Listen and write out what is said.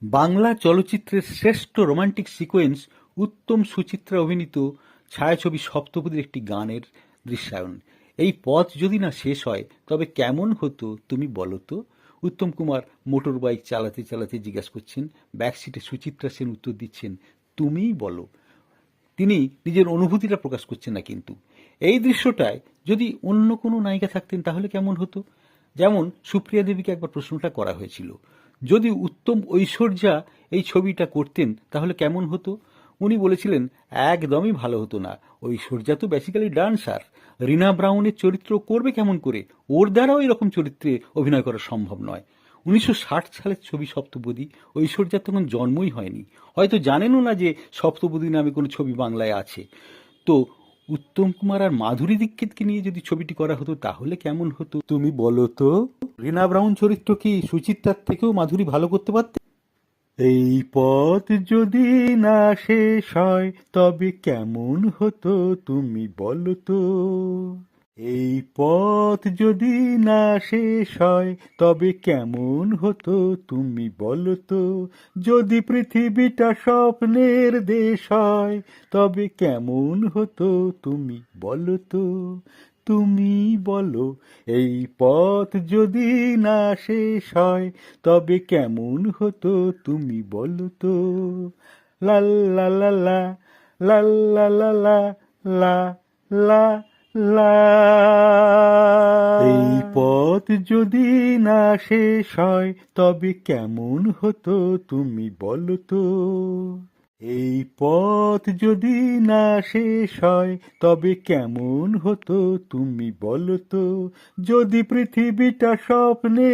বাংলা চলচ্চিত্রের শ্রেষ্ঠ romantic sequence উত্তম সুচিত্রা অভিনীত ছায়াছবি সপ্তপদীর একটি গানের দৃশ্যায়ন। এই পথ যদি না শেষ হয় তবে কেমন হতো তুমি বলো তো। উত্তম কুমার মোটর বাইক চালাতে চালাতে জিজ্ঞাসা করছেন, ব্যাকসিটে সুচিত্রা সেন উত্তর দিচ্ছেন, তুমিই বলো। তিনি নিজের অনুভূতিটা প্রকাশ করছেন না কিন্তু। এই দৃশ্যটায় যদি অন্য কোনো নায়িকা থাকতেন তাহলে কেমন হতো। যেমন সুপ্রিয়া দেবীকে একবার প্রশ্নটা করা হয়েছিল, যদি উত্তম ঐশ্বর্যা এই ছবিটা করতেন তাহলে কেমন হতো। উনি বলেছিলেন, একদমই ভালো হতো না। ঐশ্বর্যা তো বেসিক্যালি ডান্সার, রিনা ব্রাউনের চরিত্র করবে কেমন করে, ওর দ্বারাও এরকম চরিত্রে অভিনয় করা সম্ভব নয়। 1960 সালের ছবি সপ্তপদী, ঐশ্বর্যার তখন জন্মই হয়নি, হয়তো জানেনও না যে সপ্তপদী নামে কোনো ছবি বাংলায় আছে। তো উত্তম কুমার আর মাধুরী দীক্ষিতকে নিয়ে যদি ছবিটি করা হতো তাহলে কেমন হতো তুমি বলো তো। রিনা ব্রাউন চরিত্র কি সুচিত্রার থেকেও মাধুরী ভালো করতে পারত? এই পথ যদি না শেষ হয় তবে কেমন হতো তুমি বলো তো। এই পথ যদি না শেষ হয় তবে কেমন হতো তুমি বলো তো। যদি পৃথিবীটা স্বপ্নের দেশ হয় তবে কেমন হতো তুমি বলো তো। তুমি বলো, এই পথ যদি না শেষ হয় তবে কেমন হতো তুমি বলো তো। লা লা লা লা লা লা লা লা লা লা লা। এই পথ যদি না শেষ হয় তবে কেমন হতো তুমি বলো তো। এই পথ যদি না শেষ হয় তবে কেমন হতো তুমি বলো তো। যদি পৃথিবীটা স্বপ্নে